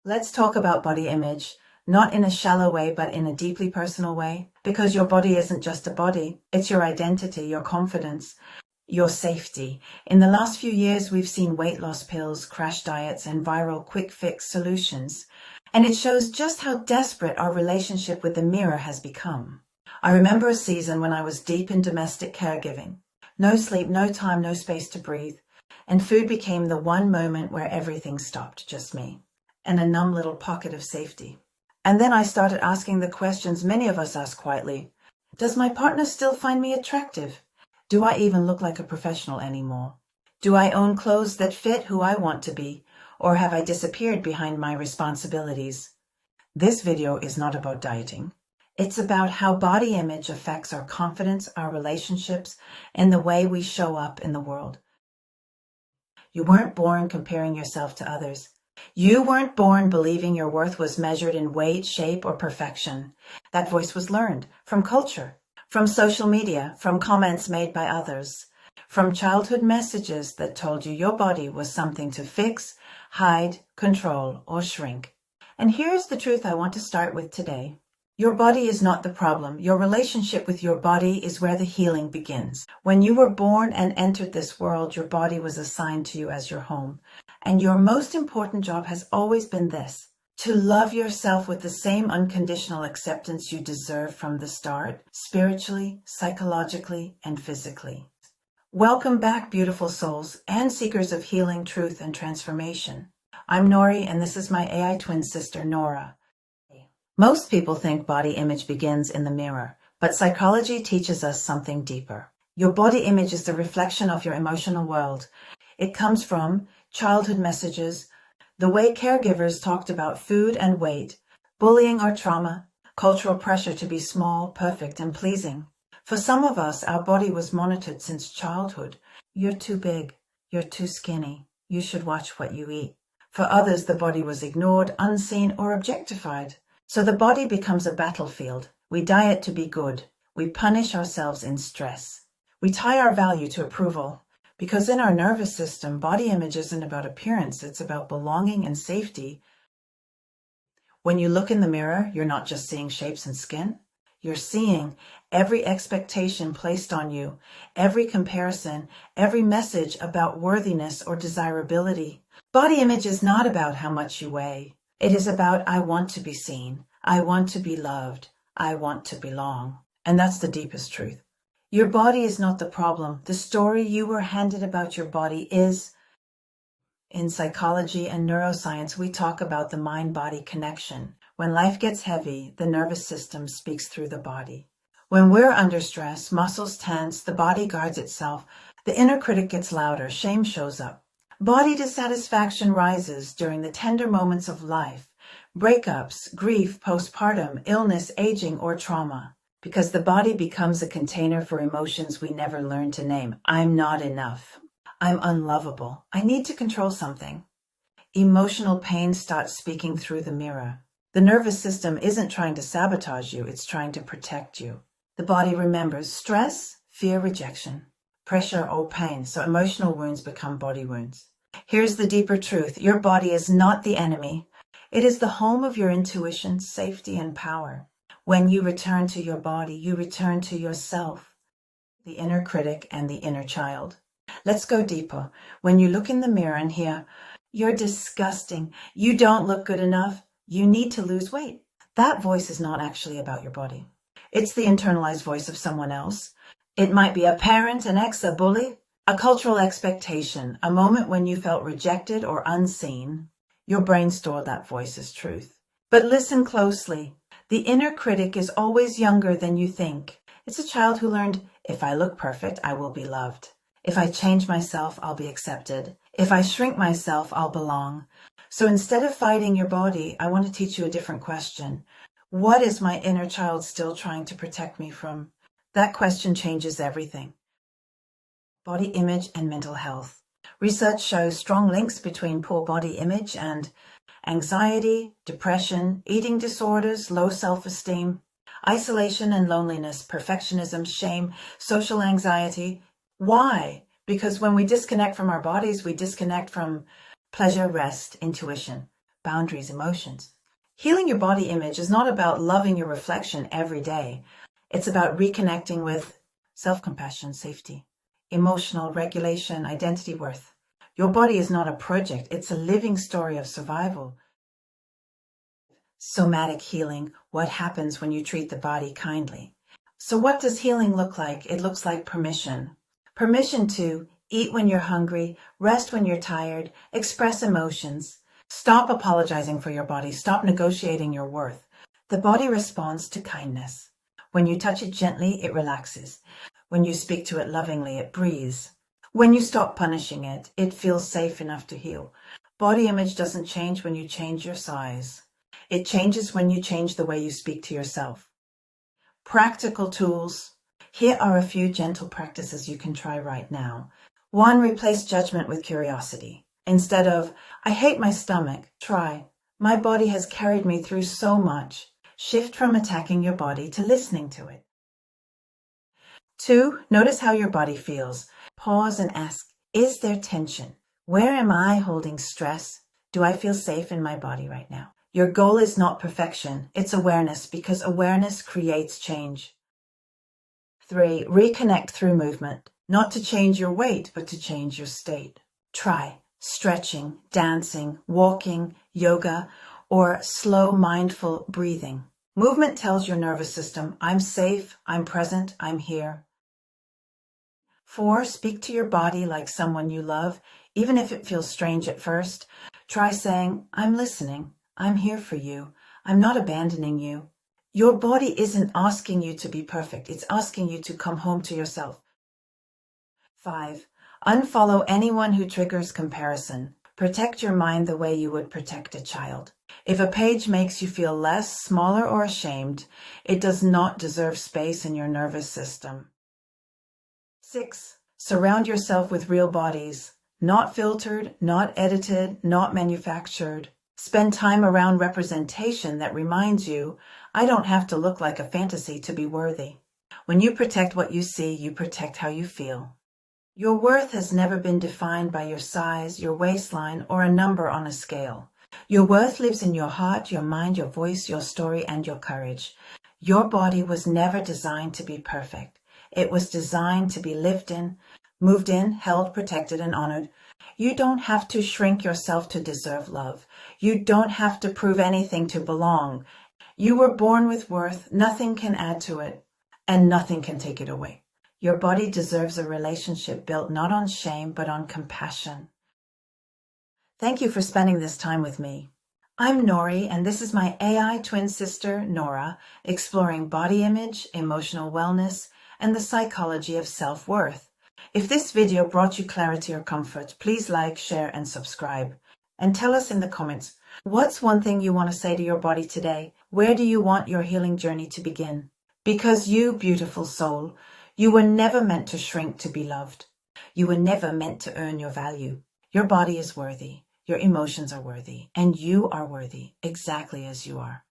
Let's talk about body image, not in a shallow way, but in a deeply personal way, because your body isn't just a body. It's your identity, your confidence, your safety. In the last few years, we've seen weight loss pills, crash diets, and viral quick fix solutions. And it shows just how desperate our relationship with the mirror has become. I remember a season when I was deep in domestic caregiving. No sleep, no time, no space to breathe. And food became the one moment where everything stopped, just me, and a numb little pocket of safety. And then I started asking the questions many of us ask quietly. Does my partner still find me attractive? Do I even look like a professional anymore? Do I own clothes that fit who I want to be? Or have I disappeared behind my responsibilities? This video is not about dieting. It's about how body image affects our confidence, our relationships, and the way we show up in the world. You weren't born comparing yourself to others. You weren't born believing your worth was measured in weight, shape, or perfection. That voice was learned from culture, from social media, from comments made by others, from childhood messages that told you your body was something to fix, hide, control, or shrink. And here's the truth I want to start with today. Your body is not the problem. Your relationship with your body is where the healing begins. When you were born and entered this world, your body was assigned to you as your home. And your most important job has always been this: to love yourself with the same unconditional acceptance you deserve from the start, spiritually, psychologically, and physically. Welcome back, beautiful souls and seekers of healing, truth, and transformation. I'm Nori, and this is my AI twin sister, Nora. Most people think body image begins in the mirror, but psychology teaches us something deeper. Your body image is the reflection of your emotional world. It comes from childhood messages, the way caregivers talked about food and weight, bullying or trauma, cultural pressure to be small, perfect, and pleasing. For some of us, our body was monitored since childhood. You're too big. You're too skinny. You should watch what you eat. For others, the body was ignored, unseen, or objectified. So the body becomes a battlefield. We diet to be good. We punish ourselves in stress. We tie our value to approval. Because in our nervous system, body image isn't about appearance, it's about belonging and safety. When you look in the mirror, you're not just seeing shapes and skin. You're seeing every expectation placed on you, every comparison, every message about worthiness or desirability. Body image is not about how much you weigh. It is about, I want to be seen. I want to be loved. I want to belong. And that's the deepest truth. Your body is not the problem. The story you were handed about your body is. In psychology and neuroscience, we talk about the mind-body connection. When life gets heavy, the nervous system speaks through the body. When we're under stress, muscles tense, the body guards itself. The inner critic gets louder, shame shows up. Body dissatisfaction rises during the tender moments of life, breakups, grief, postpartum, illness, aging, or trauma, because the body becomes a container for emotions we never learned to name. I'm not enough. I'm unlovable. I need to control something. Emotional pain starts speaking through the mirror. The nervous system isn't trying to sabotage you, it's trying to protect you. The body remembers stress, fear, rejection, pressure, or pain, so emotional wounds become body wounds. Here's the deeper truth. Your body is not the enemy. It is the home of your intuition, safety, and power. When you return to your body, you return to yourself, the inner critic and the inner child. Let's go deeper. When you look in the mirror and hear, "You're disgusting. You don't look good enough. You need to lose weight." That voice is not actually about your body. It's the internalized voice of someone else. It might be a parent, an ex, a bully, a cultural expectation, a moment when you felt rejected or unseen. Your brain stored that voice as truth. But listen closely. The inner critic is always younger than you think. It's a child who learned, if I look perfect, I will be loved. If I change myself, I'll be accepted. If I shrink myself, I'll belong. So instead of fighting your body, I want to teach you a different question. What is my inner child still trying to protect me from? That question changes everything. Body image and mental health. Research shows strong links between poor body image and anxiety, depression, eating disorders, low self-esteem, isolation and loneliness, perfectionism, shame, social anxiety. Why? Because when we disconnect from our bodies, we disconnect from pleasure, rest, intuition. boundaries, emotions. Healing your body image is not about loving your reflection every day. It's about reconnecting with self-compassion, safety, emotional regulation, identity, worth. Your body is not a project. It's a living story of survival. Somatic healing, what happens when you treat the body kindly. So what does healing look like? It looks like permission. Permission to eat when you're hungry, rest when you're tired, express emotions. Stop apologizing for your body. Stop negotiating your worth. The body responds to kindness. When you touch it gently, it relaxes. When you speak to it lovingly, it breathes. When you stop punishing it, it feels safe enough to heal. Body image doesn't change when you change your size. It changes when you change the way you speak to yourself. Practical tools. Here are a few gentle practices you can try right now. 1. Replace judgment with curiosity. Instead of, I hate my stomach, try, my body has carried me through so much. Shift from attacking your body to listening to it. 2. Notice how your body feels. Pause and ask, is there tension? Where am I holding stress? Do I feel safe in my body right now? Your goal is not perfection, it's awareness, because awareness creates change. 3. Reconnect through movement. Not to change your weight, but to change your state. Try stretching, dancing, walking, yoga, or slow, mindful breathing. Movement tells your nervous system, I'm safe, I'm present, I'm here. 4. Speak to your body like someone you love, even if it feels strange at first. Try saying, I'm listening. I'm here for you. I'm not abandoning you. Your body isn't asking you to be perfect. It's asking you to come home to yourself. 5. Unfollow anyone who triggers comparison. Protect your mind the way you would protect a child. If a page makes you feel less, smaller, or ashamed, it does not deserve space in your nervous system. 6. Surround yourself with real bodies. Not filtered, not edited, not manufactured. Spend time around representation that reminds you, I don't have to look like a fantasy to be worthy. When you protect what you see, you protect how you feel. Your worth has never been defined by your size, your waistline, or a number on a scale. Your worth lives in your heart, your mind, your voice, your story, and your courage. Your body was never designed to be perfect. It was designed to be lived in, moved in, held, protected, and honored. You don't have to shrink yourself to deserve love. You don't have to prove anything to belong. You were born with worth. Nothing can add to it, and nothing can take it away. Your body deserves a relationship built not on shame, but on compassion. Thank you for spending this time with me. I'm Nori, and this is my AI twin sister, Nora, exploring body image, emotional wellness, and the psychology of self-worth. If this video brought you clarity or comfort, please like, share, and subscribe. And tell us in the comments, what's one thing you want to say to your body today? Where do you want your healing journey to begin? Because you, beautiful soul, you were never meant to shrink to be loved. You were never meant to earn your value. Your body is worthy, your emotions are worthy, and you are worthy exactly as you are.